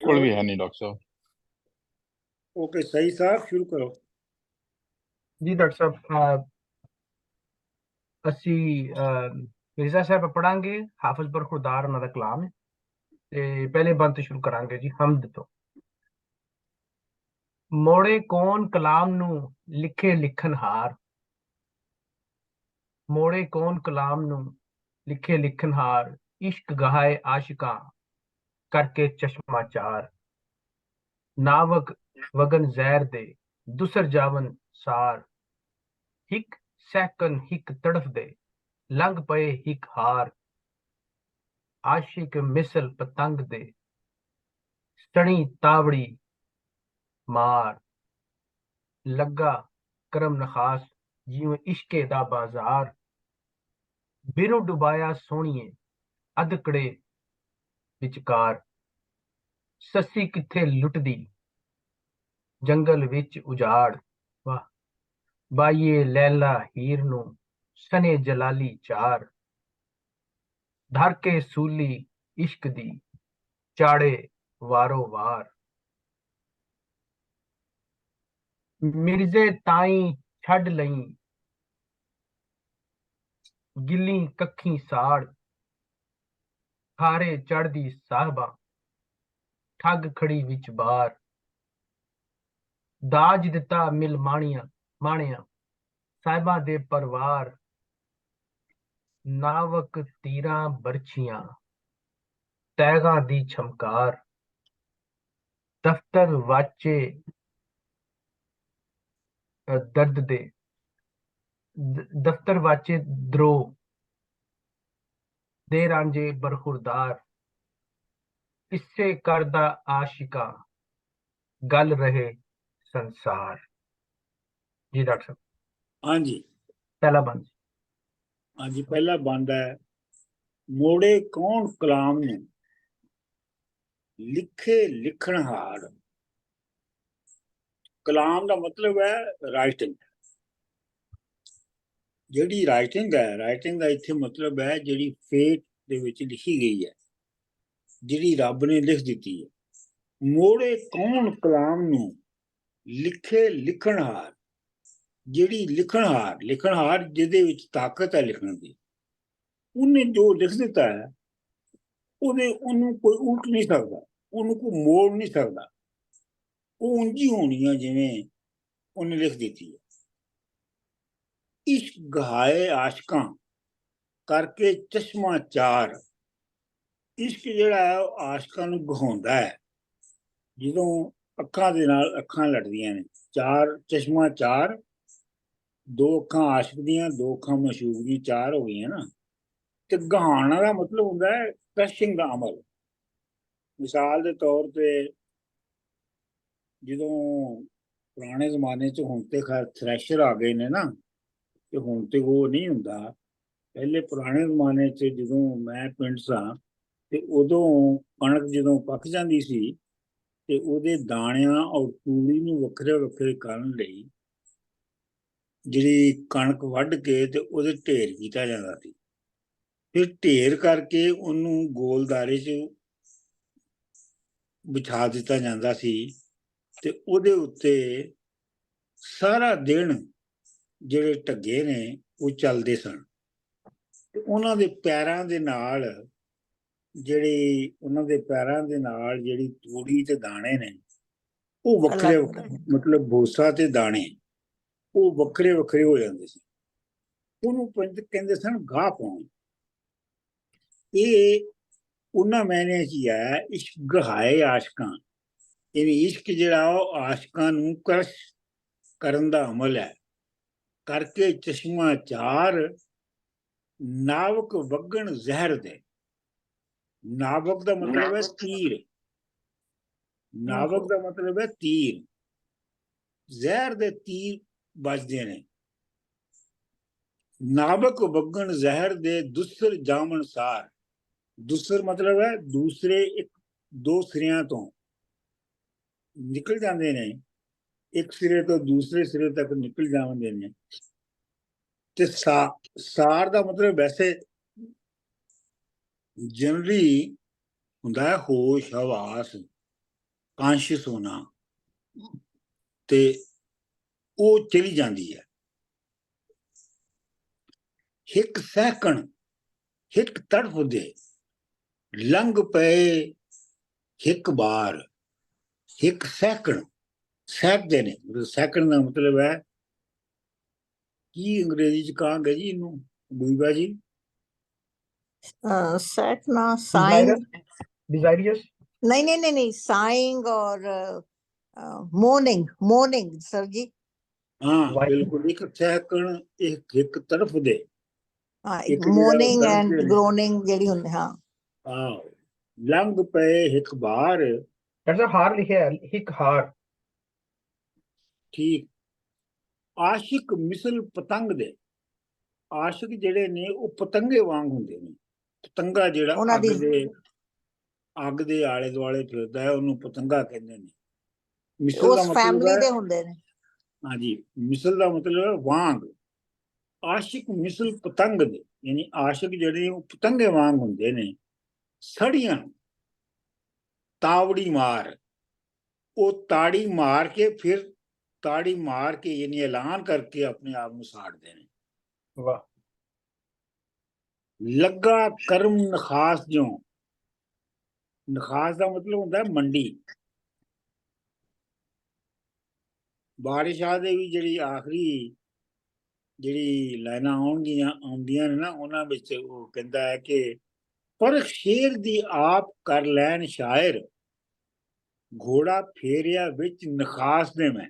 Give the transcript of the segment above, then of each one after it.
बिल्कुल भी है नहीं डॉक्टर साहब। ओके सही साहब, शुरू करो। जी डॉक्टर साहब, ਅਸੀਂ ਮਿਰਜ਼ਾ ਸਾਹਿਬ ਪੜਾਂਗੇ ਹਾਫਿਜ਼ ਬਰਖੁਰਦਾਰ ਉਹਨਾਂ ਦਾ ਕਲਾਮ ਹੈ ਤੇ ਪਹਿਲੇ ਬੰਦ ਤੋਂ ਸ਼ੁਰੂ ਕਰਾਂਗੇ ਜੀ ਹਮਦ ਤੋਂ। ਮੋੜੇ ਕੌਣ ਕਲਾਮ ਨੂੰ ਲਿਖੇ ਲਿਖਣਹਾਰ, ਮੋੜੇ ਕੌਣ ਕਲਾਮ ਨੂੰ ਲਿਖੇ ਲਿਖਣਹਾਰ, ਇਸ਼ਕ ਗਾਏ ਆਸ਼ਿਕਾਂ ਕਰਕੇ ਚਸ਼ਮਾ ਚਾਰ, ਨਾਵਕ ਵਗਨ ਜ਼ਹਿਰ ਦੇ ਦੁਸਰ ਜਾਵਨ ਸਾਰ, ਹਿੱਕ ਸਹਿਕਨ ਹਿੱਕ ਤੜਫਦੇ ਲੰਘ ਪਏ ਹਿੱਕ ਹਾਰ, ਆਸ਼ਿਕ ਮਿਸਲ ਪਤੰਗ ਦੇ ਸਣੀ ਤਾਵੜੀ ਮਾਰ, ਲੱਗਾ ਕਰਮ ਨਖਾਸ ਜਿਵੇਂ ਇਸ਼ਕੇ ਦਾ ਬਾਜ਼ਾਰ, ਬਿਰੋਂ ਡੁਬਾਇਆ ਸੋਹਣੀਏ ਅਧਕੜੇ ਵਿਚਕਾਰ, ਸੱਸੀ ਕਿੱਥੇ ਲੁੱਟਦੀ ਜੰਗਲ ਵਿੱਚ ਉਜਾੜ, ਵਾਹ ਬਾਈਏ ਲੈਲਾ ਹੀਰ ਨੂੰ ਸਨੇ ਜਲਾਲੀ ਚਾਰ, ਧਰ ਕੇ ਸੂਲੀ ਇਸ਼ਕ ਦੀ ਚਾੜੇ ਵਾਰੋ ਵਾਰ, ਮਿਰਜ਼ੇ ਤਾਈਂ ਛੱਡ ਲਈ ਗਿੱਲੀ ਕੱਖੀ ਸਾੜ, ਖਾਰੇ ਚੜਦੀ ਸਾਹਿਬਾ ਠੱਗ ਖੜੀ ਵਿੱਚ ਬਾਰ, ਦਾਜ ਦਿੱਤਾ ਮਿਲ ਮਾਣਿਆ ਸਾਹਿਬਾਂ ਦੇ ਪਰਿਵਾਰ, ਨਾਵਕ ਤੀਰਾਂ ਬਰਛੀਆਂ ਤੈਗਾਂ ਦੀ ਛਮਕਾਰ, ਦਫ਼ਤਰ ਵਾਚੇ ਦਰਦ ਦੇ ਦਫ਼ਤਰ ਵਾਚੇ ਦਰੋ ਦੇ ਰਾਂਝੇ ਬਰਖੁਰਦਾਰ, ਇਸੇ ਕਰਦਾ ਆਸ਼ਿਕਾ ਗੱਲ ਰਹੇ ਸੰਸਾਰ। ਜੀ ਡਾਕਟਰ ਸਾਹਿਬ, हाँ जी, ਪਹਿਲਾ ਬੰਦ। हाँ जी, पहला बंद है, मोड़े कौन कलाम ने लिखे लिखणहार। कलाम का मतलब है राइटिंग। ਜਿਹੜੀ ਰਾਈਟਿੰਗ ਹੈ, ਰਾਈਟਿੰਗ ਦਾ ਇੱਥੇ ਮਤਲਬ ਹੈ ਜਿਹੜੀ ਫੇਟ ਦੇ ਵਿੱਚ ਲਿਖੀ ਗਈ ਹੈ, ਜਿਹੜੀ ਰੱਬ ਨੇ ਲਿਖ ਦਿੱਤੀ ਹੈ। ਮੋੜੇ ਕੌਣ ਕਲਾਮ ਨੂੰ ਲਿਖੇ ਲਿਖਣਹਾਰ, ਜਿਹੜੀ ਲਿਖਣਹਾਰ ਜਿਹਦੇ ਵਿੱਚ ਤਾਕਤ ਹੈ ਲਿਖਣ ਦੀ, ਉਹਨੇ ਜੋ ਲਿਖ ਦਿੱਤਾ ਹੈ ਉਹਨੂੰ ਕੋਈ ਉਲਟ ਨਹੀਂ ਸਕਦਾ, ਉਹਨੂੰ ਕੋਈ ਮੋੜ ਨਹੀਂ ਸਕਦਾ, ਉਹ ਉਂਝ ਹੀ ਹੋਣੀ ਹੈ ਜਿਵੇਂ ਉਹਨੇ ਲਿਖ ਦਿੱਤੀ ਹੈ। ਇਸ਼ਕ ਗਹਾਏ ਆਸ਼ਕਾਂ ਕਰਕੇ ਚਸ਼ਮਾ ਚਾਰ, ਇਸ਼ਕ ਜਿਹੜਾ ਹੈ ਉਹ ਆਸ਼ਕਾਂ ਨੂੰ ਗਹਾਉਂਦਾ ਹੈ ਜਦੋਂ ਅੱਖਾਂ ਦੇ ਨਾਲ ਅੱਖਾਂ ਲੜਦੀਆਂ ਨੇ। ਚਾਰ ਚਸ਼ਮਾ ਚਾਰ, ਦੋ ਅੱਖਾਂ ਆਸ਼ਕ ਦੀਆਂ, ਦੋ ਅੱਖਾਂ ਮਸ਼ੂਕ ਦੀਆਂ, ਚਾਰ ਹੋ ਗਈਆਂ ਨਾ। ਤੇ ਗਹਾਉਣਾ ਦਾ ਮਤਲਬ ਹੁੰਦਾ ਹੈ ਕ੍ਰਸ਼ਿੰਗ ਦਾ ਅਮਲ। ਮਿਸਾਲ ਦੇ ਤੌਰ ਤੇ ਜਦੋਂ ਪੁਰਾਣੇ ਜ਼ਮਾਨੇ 'ਚ, ਹੁਣ ਤੇ ਖੈਰ ਥ੍ਰੈਸ਼ਰ ਆ ਗਏ ਨੇ ਨਾ, ਤੇ ਹੁਣ ਤੇ ਉਹ ਨਹੀਂ ਹੁੰਦਾ। ਪਹਿਲੇ ਪੁਰਾਣੇ ਜ਼ਮਾਨੇ 'ਚ ਜਦੋਂ ਮੈਂ ਪਿੰਡ ਸਾਂ ਤੇ ਉਦੋਂ ਕਣਕ ਜਦੋਂ ਪੱਕ ਜਾਂਦੀ ਸੀ ਤੇ ਉਹਦੇ ਦਾਣਿਆਂ ਔਰ ਤੂੜੀ ਨੂੰ ਵੱਖਰੇ ਵੱਖਰੇ ਕਰਨ ਲਈ ਜਿਹੜੀ ਕਣਕ ਵੱਢ ਕੇ ਤੇ ਉਹਦੇ ਢੇਰ ਕੀਤਾ ਜਾਂਦਾ ਸੀ। ਫਿਰ ਢੇਰ ਕਰਕੇ ਉਹਨੂੰ ਗੋਲਦਾਰੇ 'ਚ ਵਿਛਾ ਦਿੱਤਾ ਜਾਂਦਾ ਸੀ ਤੇ ਉਹਦੇ ਉੱਤੇ ਸਾਰਾ ਦਿਨ ਜਿਹੜੇ ਢੱਗੇ ਨੇ ਉਹ ਚੱਲਦੇ ਸਨ। ਤੇ ਉਹਨਾਂ ਦੇ ਪੈਰਾਂ ਦੇ ਨਾਲ ਜਿਹੜੀ ਤੂੜੀ ਤੇ ਦਾਣੇ ਨੇ ਉਹ ਵੱਖਰੇ, ਮਤਲਬ ਭੂਸਾ ਤੇ ਦਾਣੇ ਉਹ ਵੱਖਰੇ ਵੱਖਰੇ ਹੋ ਜਾਂਦੇ ਸੀ। ਉਹਨੂੰ ਕਹਿੰਦੇ ਸਨ ਗਾਹ ਪਾਉਣ। ਇਹ ਉਹਨਾਂ ਮੈਨੇ 'ਚ ਹੀ ਹੈ ਇਸ਼ਕ ਗਹਾਏ ਆਸ਼ਕਾਂ। ਯਾਨੀ ਇਸ਼ਕ ਜਿਹੜਾ ਉਹ ਆਸ਼ਕਾਂ ਨੂੰ ਕ੍ਰਸ਼ ਕਰਨ ਦਾ ਅਮਲ ਹੈ। ਕਰਕੇ ਚਸ਼ਮਾ ਚਾਰ, ਨਾਵਕ ਵਗਣ ਜ਼ਹਿਰ ਦੇ। ਨਾਵਕ ਦਾ ਮਤਲਬ ਹੈ ਤੀਰ, ਨਾਵਕ ਦਾ ਮਤਲਬ ਹੈ ਤੀਰ। ਜ਼ਹਿਰ ਦੇ ਤੀਰ ਵੱਜਦੇ ਨੇ। ਨਾਵਕ ਵਗਣ ਜ਼ਹਿਰ ਦੇ ਦੁਸਰ ਜਾਮਣ ਸਾਰ। ਦੁਸਰ ਮਤਲਬ ਹੈ ਦੂਸਰੇ, ਇੱਕ ਦੋ ਸਿਰਿਆਂ ਤੋਂ ਨਿਕਲ ਜਾਂਦੇ ਨੇ, ਇੱਕ ਸਿਰੇ ਤੋਂ ਦੂਸਰੇ ਸਿਰੇ ਤੱਕ ਨਿਕਲ ਜਾਂਦੇ ਨੇ। ਤੇ ਸਾਰ ਦਾ ਮਤਲਬ ਵੈਸੇ ਜਨਰਲੀ ਹੁੰਦਾ ਹੈ ਹੋਸ਼ ਹਵਾਸ, ਕੌਨਸ਼ੀਅਸ ਹੋਣਾ ਤੇ ਉਹ ਚਲੀ ਜਾਂਦੀ ਹੈ। ਹਿੱਕ ਸਹਿਕਣ ਹਿੱਕ ਤੜਫਦੇ ਲੰਘ ਪਏ ਹਿੱਕ ਬਾਰ। ਹਿੱਕ ਸਹਿਕਣ ਸਹਿਕਦੇ ਨੇ, ਸਹਿਕਣ ਦਾ ਮਤਲਬ ਹੈ ਕੀ ਅੰਗਰੇਜ਼ੀ ਚ ਕਹਾਂਗੇ ਜੀ ਇਹਨੂੰ ਬੂਬਾ ਜੀ? सैटना साइंग डिजायरियस नहीं नहीं नहीं नहीं साइंग और मोर्निंग मोर्निंग सर जी हाँ बिल्कुल। एक सਹਿਕਣ ਇੱਕ ਤਰਫ ਦੇ हाँ ਇੱਕ ਜਿਹੜਾ मोर्निंग एंड ਕਰਦੇ ਨੇ। ग्रोनिंग जेडी हुंदी हाँ ਆਹੋ ਲੰਘ ਪਏ ਹਿੱਕ ਬਾਰ। डॉक्टर साहब हार लिखे है हिक हार। ਠੀਕ। ਆਸ਼ਿਕ ਮਿਸਲ ਪਤੰਗ ਦੇ। ਆਸ਼ਿਕ ਜਿਹੜੇ ਨੇ ਉਹ ਪਤੰਗੇ ਵਾਂਗ ਹੁੰਦੇ ਨੇ। ਪਤੰਗਾ ਜਿਹੜਾ ਉਹਨਾਂ ਦੀ ਅੱਗ ਦੇ ਆਲੇ ਦੁਆਲੇ ਫਿਰਦਾ ਹੈ ਉਹਨੂੰ ਪਤੰਗਾ ਕਹਿੰਦੇ ਨੇ। ਮਿਸਲ ਦਾ उस ਮਤਲਬ फैमिली ਹੈ दे हुंदे ने। ਹਾਂਜੀ, ਮਿਸਲ ਦਾ ਮਤਲਬ ਹੈ ਵਾਂਗ। ਆਸ਼ਿਕ ਮਿਸਲ ਪਤੰਗ ਦੇ ਯਾਨੀ ਆਸ਼ਿਕ ਜਿਹੜੇ ਉਹ ਪਤੰਗੇ ਵਾਂਗ ਹੁੰਦੇ ਨੇ। ਸੜੀਆਂ ਤਾਵੜੀ ਮਾਰ, ਉਹ ਤਾੜੀ ਮਾਰ ਕੇ ਫਿਰ ਤਾੜੀ ਮਾਰ ਕੇ ਯਾਨੀ ਐਲਾਨ ਕਰਕੇ ਆਪਣੇ ਆਪ ਨੂੰ ਸਾੜਦੇ ਨੇ। वाह। ਲੱਗਾ ਕਰਮ ਨਖਾਸ ਜੋ। ਨਖਾਸ ਦਾ ਮਤਲਬ ਹੁੰਦਾ ਹੈ ਮੰਡੀ। ਬਾਰਿਸ਼ਾਂ ਦੇ ਵੀ ਜਿਹੜੀ ਆਖਰੀ ਜਿਹੜੀ ਲਾਈਨਾਂ ਆਉਂਦੀਆਂ ਨੇ ਨਾ ਉਹਨਾਂ ਵਿੱਚ ਉਹ ਕਹਿੰਦਾ ਹੈ ਕਿ ਪਰ ਸ਼ੇਰ ਦੀ ਆਪ ਕਰ ਲੈਣ ਸ਼ਾਇਰ, ਘੋੜਾ ਫੇਰਿਆ ਵਿੱਚ ਨਖਾਸ ਦੇ ਮੈਂ।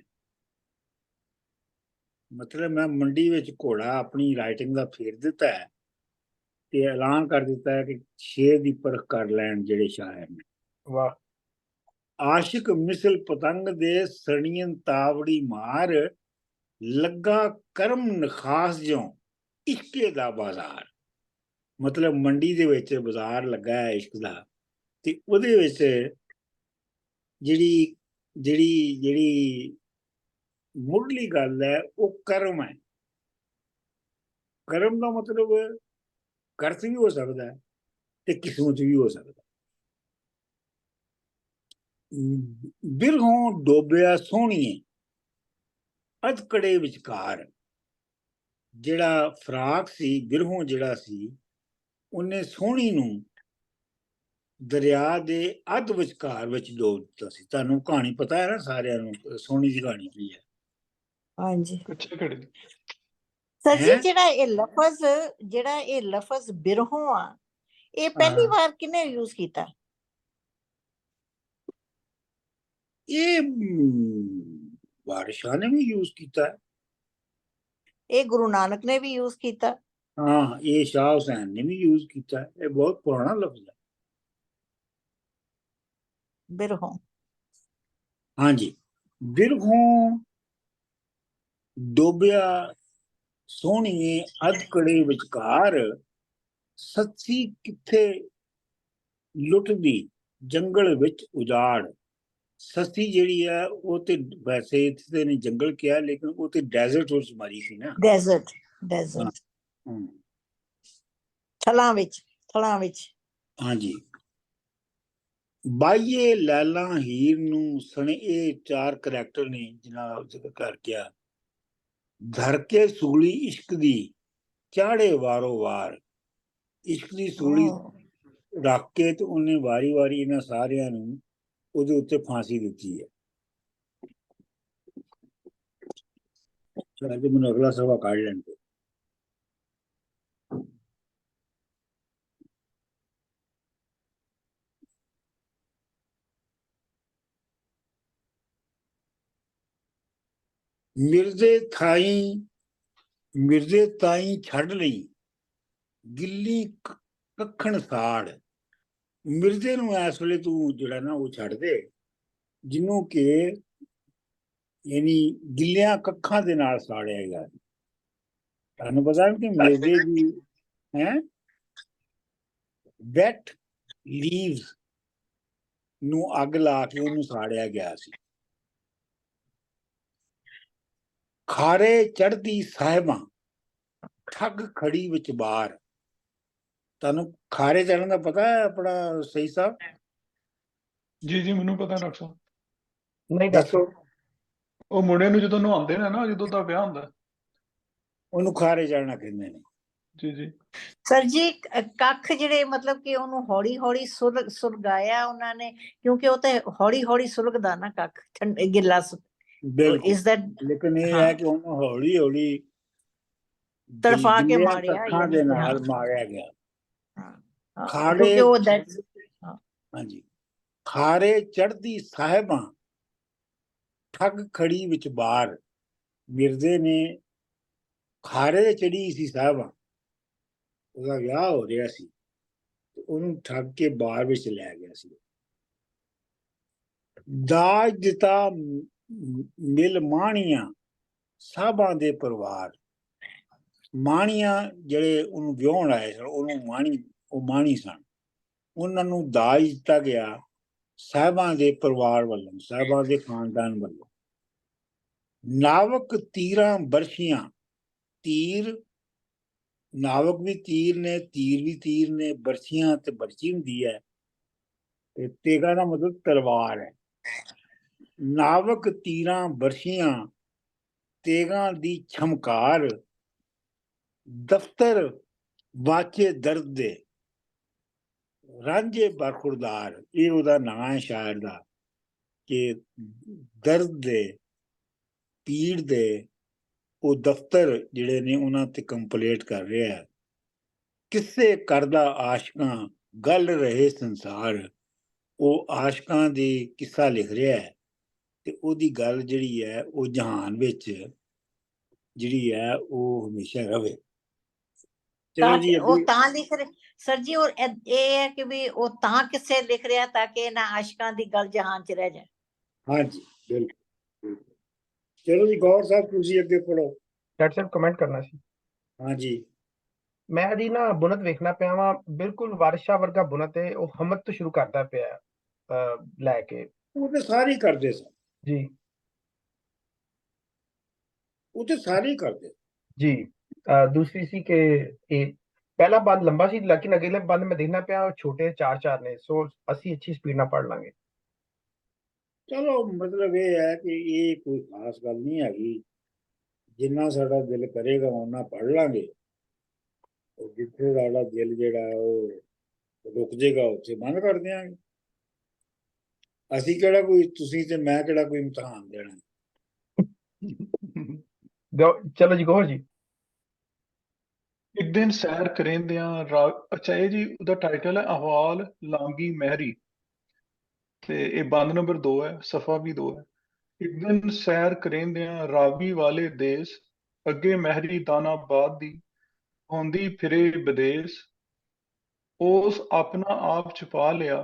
ਮਤਲਬ ਮੈਂ ਮੰਡੀ ਵਿੱਚ ਘੋੜਾ ਆਪਣੀ ਰਾਈਟਿੰਗ ਦਾ ਫੇਰ ਦਿੱਤਾ ਹੈ ਤੇ ਐਲਾਨ ਕਰ ਦਿੱਤਾ ਹੈ ਕਿ ਸ਼ੇਰ ਦੀ ਪਰਖ ਕਰ ਲੈਣ ਜਿਹੜੇ ਸ਼ਾਇਰ ਨੇ। वाह। ਆਸ਼ਿਕ ਮਿਸਲ ਪਤੰਗ ਦੇ ਸਣੀਨ ਤਾਵੜੀ ਮਾਰ, ਲੱਗਾ ਕਰਮ ਨਖਾਸ ਜਿਉਂ ਇਸ਼ਕੇ ਦਾ ਬਾਜ਼ਾਰ। ਮਤਲਬ ਮੰਡੀ ਦੇ ਵਿੱਚ ਬਾਜ਼ਾਰ ਲੱਗਾ ਹੈ ਇਸ਼ਕ ਦਾ ਤੇ ਉਹਦੇ ਵਿੱਚ ਜਿਹੜੀ ਜਿਹੜੀ ਜਿਹੜੀ ਮੁੱਢਲੀ ਗੱਲ ਹੈ ਉਹ ਕਰਮ ਹੈ। ਕਰਮ ਦਾ ਮਤਲਬ ਕਰਤ ਵੀ ਹੋ ਸਕਦਾ ਹੈ ਤੇ ਕਿਸਮਤ ਵੀ ਹੋ ਸਕਦਾ। ਬਿਰਹੋਂ ਡੋਬਿਆ ਸੋਹਣੀਏ ਅਧਕੜੇ ਵਿਚਕਾਰ। ਜਿਹੜਾ ਫਰਾਕ ਸੀ ਬਿਰਹੋਂ ਜਿਹੜਾ ਸੀ ਉਹਨੇ ਸੋਹਣੀ ਨੂੰ ਦਰਿਆ ਦੇ ਅੱਧ ਵਿਚਕਾਰ ਵਿੱਚ ਡੋਬ ਦਿੱਤਾ ਸੀ। ਤੁਹਾਨੂੰ ਕਹਾਣੀ ਪਤਾ ਹੈ ਨਾ ਸਾਰਿਆਂ ਨੂੰ ਸੋਹਣੀ ਦੀ ਕਹਾਣੀ ਕੀ ਹੈ? हाँ जी अच्छा कड़ी सर जी हैं? ਜਿਹੜਾ ਇਹ ਲਫ਼ਜ਼ ਬਿਰਹੋਂ ਆ ਇਹ ਪਹਿਲੀ ਵਾਰ ਕਿਨੇ ਯੂਜ਼ ਕੀਤਾ? ਇਹ ਬਾਰਿਸ਼ਾਂ ਨੇ ਵੀ ਯੂਜ਼ ਕੀਤਾ ਹੈ। ਇਹ ਗੁਰੂ ਨਾਨਕ ਨੇ ਵੀ ਯੂਜ਼ ਕੀਤਾ। ਹਾਂ, ਇਹ ਸ਼ਾਹ ਹੁਸੈਨ ਨੇ ਵੀ ਯੂਜ਼ ਕੀਤਾ ਹੈ। ਇਹ ਬਹੁਤ ਪੁਰਾਣਾ ਲਫ਼ਜ਼ ਹੈ। ਬਿਰਹੋਂ ਹਾਂਜੀ, ਬਿਰਹੋਂ ਡੋਬਿਆ ਸੋਹਣੀਏ ਅਧਕੜੇ ਵਿਚਕਾਰ, ਸੱਚੀ ਕਿੱਥੇ ਲੁੱਟਦੀ ਜੰਗਲ ਵਿੱਚ ਉਜਾੜ। ਸੱਸੀ ਜਿਹੜੀ ਹੈ ਉਹ ਤੇ ਵੈਸੇ ਇੱਥੇ ਨੇ ਜੰਗਲ ਕਿਹਾ ਲੇਕਿਨ ਉਹ ਤੇ ਡੈਜ਼ਰਟ ਵਿੱਚ ਮਾਰੀ ਸੀ ਨਾ। ਡੈਜ਼ਰਟ ਥਲਾਂ ਵਿੱਚ ਹਾਂਜੀ। ਬਾਈਏ ਲੈਲਾ ਹੀਰ ਨੂੰ ਸਣੇ। ਇਹ ਚਾਰ ਕਰੈਕਟਰ ਨੇ ਜਿਹਨਾਂ ਜ਼ਿਕਰ ਕਰ ਗਿਆ। ਧਰ ਕੇ ਸੂਲੀ ਇਸ਼ਕ ਦੀ ਚਾੜੇ ਵਾਰੋ ਵਾਰ। ਇਸ਼ਕ ਦੀ ਸੂਲੀ ਰੱਖ ਕੇ ਤੇ ਉਹਨੇ ਵਾਰੀ ਇਹਨਾਂ ਸਾਰਿਆਂ ਨੂੰ ਉਹਦੇ ਉੱਤੇ ਫਾਂਸੀ ਦਿੱਤੀ ਹੈ। ਚਲੋ ਮੈਨੂੰ ਅਗਲਾ ਸਵਾ ਕੱਢ ਲੈਣ ਦਿਓ। ਮਿਰਜ਼ੇ ਤਾਈ ਛੱਡ ਲਈ ਗਿੱਲੀ ਕੱਖਣ ਸਾੜ। ਮਿਰਜ਼ੇ ਨੂੰ ਇਸ ਵੇਲੇ ਤੂੰ ਜਿਹੜਾ ਨਾ ਉਹ ਛੱਡ ਦੇ ਜਿਹਨੂੰ ਕਿ ਯਾਨੀ ਗਿੱਲਿਆਂ ਕੱਖਾਂ ਦੇ ਨਾਲ ਸਾੜਿਆ ਗਿਆ। ਤੁਹਾਨੂੰ ਪਤਾ ਕਿ ਮਿਰਜ਼ੇ ਦੀ ਵੈਟ ਲੀਵਸ ਨੂੰ ਅੱਗ ਲਾ ਕੇ ਉਹਨੂੰ ਸਾੜਿਆ ਗਿਆ ਸੀ। ਖਾਰੇ ਚੜ੍ਹਦੀ ਸਾਹਿਬਾਂ ਠੱਗ ਖੜੀ ਵਿੱਚ ਬਾਰ। ਤੁਹਾਨੂੰ ਖਾਰੇ ਚੜ੍ਹਨ ਦਾ ਪਤਾ ਹੈ ਆਪਣਾ ਸਹੀ ਸਾਹਿਬ? ਜੀ ਮੈਨੂੰ ਪਤਾ ਡਾਕਟਰ ਸਾਹਿਬ। ਨਹੀਂ ਡਾਕਟਰ ਦੱਸੋ। ਸਾਹਿਬ। ਉਹ ਮੁੰਡੇ ਨੂੰ ਜਦੋਂ ਨਹਾਉਂਦੇ ਨੇ ਨਾ, ਜਦੋਂ ਦਾ ਵਿਆਹ ਹੁੰਦਾ। ਉਹਨੂੰ ਖਾਰੇ ਜਾਣਾ ਕਹਿੰਦੇ ਨੇ। ਜੀ ਜੀ। ਸਰ ਜੀ ਕੱਖ ਜਿਹੜੇ ਮਤਲਬ ਕਿ ਉਹਨੂੰ ਹੌਲੀ ਹੌਲੀ ਸੁਲਗਾਇਆ ਉਹਨਾਂ ਨੇ, ਕਿਉਂਕਿ ਉਹ ਤੇ ਹੌਲੀ ਹੌਲੀ ਸੁਲਗਦਾ ਨਾ ਕੱਖ ਗਿੱਲਾ ਬਿਲਕੁਲ। ਇਸ ਦਾ ਲੇਕਿਨ ਇਹ ਹਾਂ ਹੈ ਕਿ ਉਹਨੂੰ ਹੌਲੀ ਹੌਲੀ ਤੜਫਾ ਕੇ ਗਿੱਲੀਆਂ ਮਾਰਿਆ, ਕੱਖਾਂ ਯਾਨੀ ਦੇ ਕਿ ਨਾਲ ਹਾਂ ਮਾਰਿਆ ਗਿਆ। ਹਾਂ ਹਾਂ, ਖਾੜੇ ਕਿਉਂਕਿ ਉਹ ਹਾਂ ਹਾਂਜੀ, ਖਾਰੇ ਚੜ੍ਹਦੀ ਸਾਹਿਬਾਂ ਠੱਗ ਖੜੀ ਵਿੱਚ ਬਾਰ। ਮਿਰਜ਼ੇ ਨੇ ਖਾਰੇ ਤੇ ਚੜੀ ਸੀ ਸਾਹਿਬਾਂ, ਉਹਦਾ ਵਿਆਹ ਹੋ ਰਿਹਾ ਸੀ ਤੇ ਉਹਨੂੰ ਠੱਗ ਕੇ ਬਾਰ ਵਿੱਚ ਲੈ ਗਿਆ ਸੀ। ਦਾਜ ਦਿੱਤਾ ਮਿਲ ਮਾਣੀਆਂ ਸਾਹਿਬਾਂ ਦੇ ਪਰਿਵਾਰ। ਮਾਣੀਆਂ ਜਿਹੜੇ ਉਹਨੂੰ ਵਿਆਹੁਣ ਆਏ ਸਨ, ਉਹਨੂੰ ਮਾਣੀ ਸਨ, ਉਹਨਾਂ ਨੂੰ ਦਾਜ ਦਿੱਤਾ ਗਿਆ ਸਾਹਿਬਾਂ ਦੇ ਪਰਿਵਾਰ ਵੱਲੋਂ, ਸਾਹਿਬਾਂ ਦੇ ਖਾਨਦਾਨ ਵੱਲੋਂ। ਨਾਵਕ ਤੀਰਾਂ ਬਰਸ਼ੀਆਂ, ਤੀਰ ਨਾਵਕ ਵੀ ਤੀਰ ਨੇ, ਤੀਰ ਵੀ ਤੀਰ ਨੇ, ਬਰਸ਼ੀਆਂ ਤੇ ਬਰਸ਼ੀ ਹੁੰਦੀ ਹੈ, ਤੇ ਤੇਗਾ ਦਾ ਮਤਲਬ ਤਲਵਾਰ ਹੈ। ਨਾਵਕ ਤੀਰਾਂ ਬਰਸ਼ੀਆਂ ਤੇਗਾਂ ਦੀ ਛਮਕਾਰ, ਦਫ਼ਤਰ ਵਾਚੇ ਦਰਦ ਦੇ ਰਾਂਝੇ ਬਰਖੁਰਦਾਰ। ਇਹ ਉਹਦਾ ਨਾਂ ਹੈ ਸ਼ਾਇਰ ਦਾ, ਕਿ ਦਰਦ ਦੇ ਪੀੜ ਦੇ ਉਹ ਦਫ਼ਤਰ ਜਿਹੜੇ ਨੇ ਉਹਨਾਂ ਤੇ ਕੰਪਲੇਂਟ ਕਰ ਰਿਹਾ ਹੈ। ਕਿਸੇ ਕਰਦਾ ਆਸ਼ਕਾਂ ਗੱਲ ਰਹੇ ਸੰਸਾਰ। ਉਹ ਆਸ਼ਕਾਂ ਦੀ ਕਿੱਸਾ ਲਿਖ ਰਿਹਾ ਹੈ ਤੇ ਉਹਦੀ ਗੱਲ ਜਿਹੜੀ ਹੈ ਉਹ ਜਹਾਨ ਵਿੱਚ ਜਿਹੜੀ ਹੈ ਉਹ ਹਮੇਸ਼ਾ ਰਵੇ। ਚਲੋ ਜੀ ਉਹ ਅੱਗੇ। ਤਾਂ ਲਿਖ ਰਹੇ ਸਰ ਜੀ, ਔਰ ਇਹ ਹੈ ਕਿ ਵੀ ਉਹ ਤਾਂ ਕਿਸੇ ਲਿਖ ਰਿਹਾ ਤਾਂ ਕਿ ਇਹਨਾਂ ਆਸ਼ਕਾਂ ਦੀ ਗੱਲ ਜਹਾਨ 'ਚ ਰਹਿ ਜਾਏ। ਹਾਂਜੀ ਬਿਲਕੁਲ। ਚਲੋ ਜੀ ਗੌਰ ਸਾਹਿਬ ਤੁਸੀਂ ਅੱਗੇ ਪੜੋ। ਡਾਕਟਰ ਸਾਹਿਬ ਕਮੈਂਟ ਕਰਨਾ ਸੀ। ਹਾਂਜੀ। ਮੈਂ ਜੀ ਨਾ ਬੁਨਤ ਵੇਖਣਾ ਪਿਆ ਵਾਂ, ਬਿਲਕੁਲ ਵਾਰਿਸ਼ਾ ਵਰਗਾ ਬੁਨਤ ਹੈ। ਉਹ ਹਮਦ ਤੋਂ ਸ਼ੁਰੂ ਕਰਦਾ ਪਿਆ ਲੈ ਕੇ। ਉਹ ਤੇ ਸਾਰੇ ਹੀ ਕਰਦੇ ਸਨ ਜੀ ਉਹ ਤੇ ਸਾਰੇ ਹੀ ਕਰਦੇ। जी दूसरी सी के पहला बंद लंबा सी, लेकिन अगले बंद में देखना पिया छोटे चार चार ने, सो ਅਸੀਂ अच्छी स्पीड ਨਾਲ पढ़ ਲਾਂਗੇ। ਚਲੋ ਮਤਲਬ ਇਹ ਹੈ ਕਿ ਇਹ ਕੋਈ ਖਾਸ ਗੱਲ ਨਹੀਂ ਹੈਗੀ, ਜਿੰਨਾ ਸਾਡਾ ਦਿਲ ਕਰੇਗਾ ਉਹਨਾਂ ਪੜ੍ਹ ਲਾਂਗੇ। ਜਿੱਥੇ ਸਾਡਾ ਦਿਲ ਜਿਹੜਾ ਉਹ ਰੁਕ ਜਾਏਗਾ ਉੱਥੇ ਬੰਦ ਕਰ ਦਿਆਂਗੇ। ਅਸੀਂ ਕਿਹੜਾ ਕੋਈ, ਤੁਸੀਂ ਤੇ ਮੈਂ ਕਿਹੜਾ ਕੋਈ ਇਮਤਿਹਾਨ ਦੇਣਾ। ਚਲੋ ਜੀ ਗੌਰ ਜੀ। ਇੱਕ ਦਿਨ ਸੈਰ ਕਰੇਂਦਿਆਂ ਅੱਛਾ ਇਹ ਜੀ ਉਹਦਾ ਟਾਈਟਲ ਹੈ ਅਹਵਾਲ ਲਾਂਗੀ ਮਹਿਰੀ, ਤੇ ਇਹ ਬੰਦ ਨੰਬਰ 2 ਹੈ, ਸਫਾ ਵੀ 2 ਹੈ। ਇੱਕ ਦਿਨ ਸੈਰ ਕਰੇਂਦਿਆਂ ਰਾਵੀ ਵਾਲੇ ਦੇਸ, ਅੱਗੇ ਮਹਿਰੀ ਦਾਨਾਬਾਦ ਦੀ ਹੁੰਦੀ ਫਿਰੇ ਵਿਦੇਸ। ਉਸ ਆਪਣਾ ਆਪ ਛੁਪਾ ਲਿਆ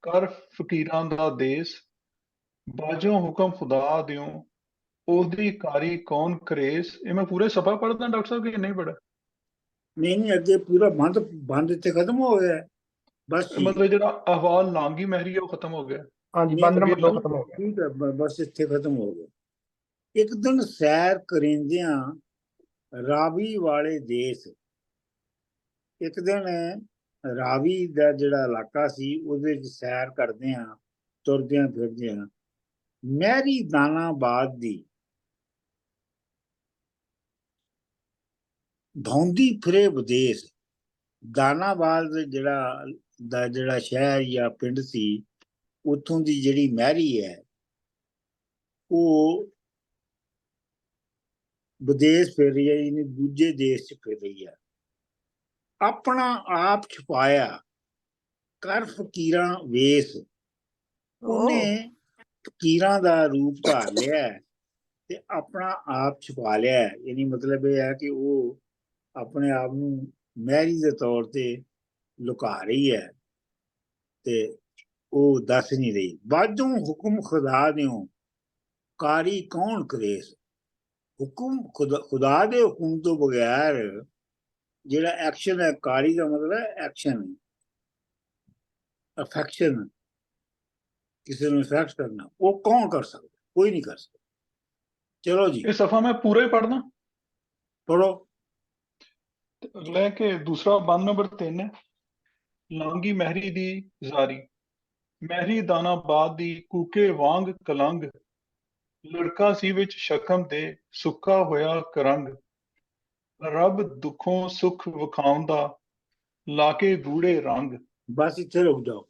ਕਰ ਫਕੀਰਾਂ ਦਾ ਦੇਸ। ਬਾਝੋਂ ਹੁਕਮ ਖੁਦਾ ਦਿਓ ਉਹਦੀ ਕਾਰੀ ਕੌਣ ਕरेस। ਇਹ ਮੈਂ ਪੂਰੇ ਸਫਾ ਪੜ੍ਹਦਾ ਡਾਕਟਰ ਸਾਹਿਬ ਕਿ ਨਹੀਂ ਪੜ੍ਹਾ? ਨਹੀਂ ਅੱਗੇ ਪੂਰਾ ਬੰਦ ਇੱਥੇ ਖਤਮ ਹੋ ਗਿਆ ਬਸ। ਮਤਲਬ ਜਿਹੜਾ ਅਹਵਾਲ ਲਾਂਗੀ ਮਹਿਰੀ ਹੈ ਉਹ ਖਤਮ ਹੋ ਗਿਆ। हाँ जी, बंद नंबर 2 खत्म हो गया। ਠੀਕ ਹੈ, ਬਸ ਇੱਥੇ ਖਤਮ ਹੋ ਗਿਆ। ਇੱਕ ਦਿਨ ਸੈਰ ਕਰਿੰਦਿਆਂ ਰਾਵੀ ਵਾਲੇ ਦੇਸ। ਇੱਕ ਦਿਨ ਰਾਵੀ ਦਾ ਜਿਹੜਾ ਇਲਾਕਾ ਸੀ ਉਹਦੇ ਵਿੱਚ ਸੈਰ ਕਰਦੇ ਆ, ਤੁਰਦਿਆਂ ਫਿਰਦਿਆਂ ਮਹਿਰੀ ਦਾਨਾਬਾਦ ਦੀ ਧੌਂਦੀ ਫਿਰੇ ਵਿਦੇਸ। ਦਾਨਾਬਾਦ ਜਿਹੜਾ ਸ਼ਹਿਰ ਜਾਂ ਪਿੰਡ ਸੀ, ਉੱਥੋਂ ਦੀ ਜਿਹੜੀ ਮਹਿਰੀ ਹੈ ਉਹ ਵਿਦੇਸ਼ ਫਿਰ ਰਹੀ ਹੈ, ਯਾਨੀ ਦੂਜੇ ਦੇਸ਼ 'ਚ ਫਿਰ ਰਹੀ ਹੈ। ਆਪਣਾ ਆਪ ਛੁਪਾਇਆ ਕਰ ਫਕੀਰਾਂ ਵੇਸ। ਉਹਨੇ ਫਕੀਰਾਂ ਦਾ ਰੂਪ ਧਾਰ ਲਿਆ ਤੇ ਆਪਣਾ ਆਪ ਛੁਪਾ ਲਿਆ। ਯਾਨੀ ਮਤਲਬ ਇਹ ਹੈ ਕਿ ਉਹ ਆਪਣੇ ਆਪ ਨੂੰ ਮਹਿਰੀ ਦੇ ਤੌਰ ਤੇ ਲੁਕਾ ਰਹੀ ਹੈ ਤੇ ਉਹ ਦੱਸ ਨਹੀਂ ਰਹੀ। ਬਾਝੋਂ ਹੁਕਮ ਖੁਦਾ ਦਿਓ ਕਾਰੀ ਕੌਣ ਕरेस। ਹੁਕਮ ਖੁਦਾ ਦੇ ਹੁਕਮ ਤੋਂ ਬਗੈਰ ਜਿਹੜਾ ਐਕਸ਼ਨ ਹੈ, ਕਾਰੀ ਦਾ ਮਤਲਬ ਹੈ ਐਕਸ਼ਨ, ਅਫੈਕਸ਼ਨ, ਕਿਸੇ ਨੂੰ ਇਫੈਕਟ ਕਰਨਾ, ਉਹ ਕੌਣ ਕਰ ਸਕਦਾ? ਕੋਈ ਨਹੀਂ ਕਰ ਸਕਦਾ। ਚਲੋ ਜੀ ਇਹ ਸਫਾ ਮੈਂ ਪੂਰਾ ਹੀ ਪੜ੍ਹਦਾ। ਪੜੋ। ਅਗਲਾ ਕਿ ਦੂਸਰਾ ਬੰਦ ਨੰਬਰ 3 ਹੈ ਲਾਂਗੀ ਮਹਿਰੀ ਦੀ ਜ਼ਾਰੀ। ਮਹਿਰੀ ਦਾਨਾਬਾਦ ਦੀ ਕੂਕੇ ਵਾਂਗ ਕਲੰਗ, ਲੜਕਾ ਸੀ ਵਿੱਚ ਸ਼ਕਮ ਦੇ ਸੁੱਕਾ ਹੋਇਆ ਕਰੰਗ, ਰੱਬ ਦੁੱਖੋਂ ਸੁੱਖ ਵਿਖਾਉਂਦਾ ਲਾ ਕੇ ਗੂੜੇ ਰੰਗ। ਬਸ ਇੱਥੇ ਰੁਕ ਜਾਓ।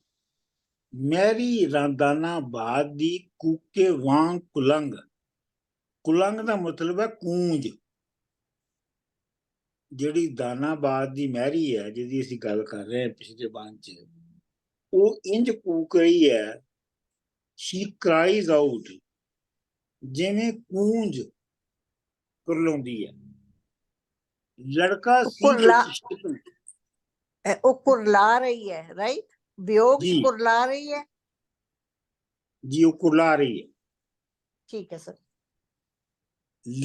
ਮੈਰੀ ਦਾਨਾਬਾਦ ਦੀ ਕੂਕੇ ਵਾਂਗ ਕੁਲੰਗ, ਕੁਲੰਗ ਦਾ ਮਤਲਬ ਹੈ ਕੂੰਜ। ਜਿਹੜੀ ਦਾਨਾਬਾਦ ਦੀ ਮਹਿਰੀ ਹੈ ਜਿਹਦੀ ਅਸੀਂ ਗੱਲ ਕਰ ਰਹੇ ਹਾਂ ਪਿਛਲੇ ਬਾਣ ਚ, ਉਹ ਇੰਜ ਕੂਕ ਰਹੀ ਹੈ, ਸ਼ੀ ਕਰਾਈਜ਼ ਆਊਟ, ਜਿਵੇਂ ਕੂੰਜ ਕੁਰਲਾਉਂਦੀ ਹੈ। ਲੜਕਾ ਸੀ ਕੁਰਲਾ ਵਿੱਚ ਸ਼ਿਕਮ। ਉਹ ਕੁਰਲਾ ਰਹੀ ਹੈ, ਰਾਈਟ? ਵਿਯੋਗ ਚ ਜੀ ਕੁਰਲਾ ਰਹੀ ਹੈ। ਜੀ, ਉਹ ਕੁਰਲਾ ਰਹੀ ਹੈ। ਠੀਕ ਹੈ ਸਰ।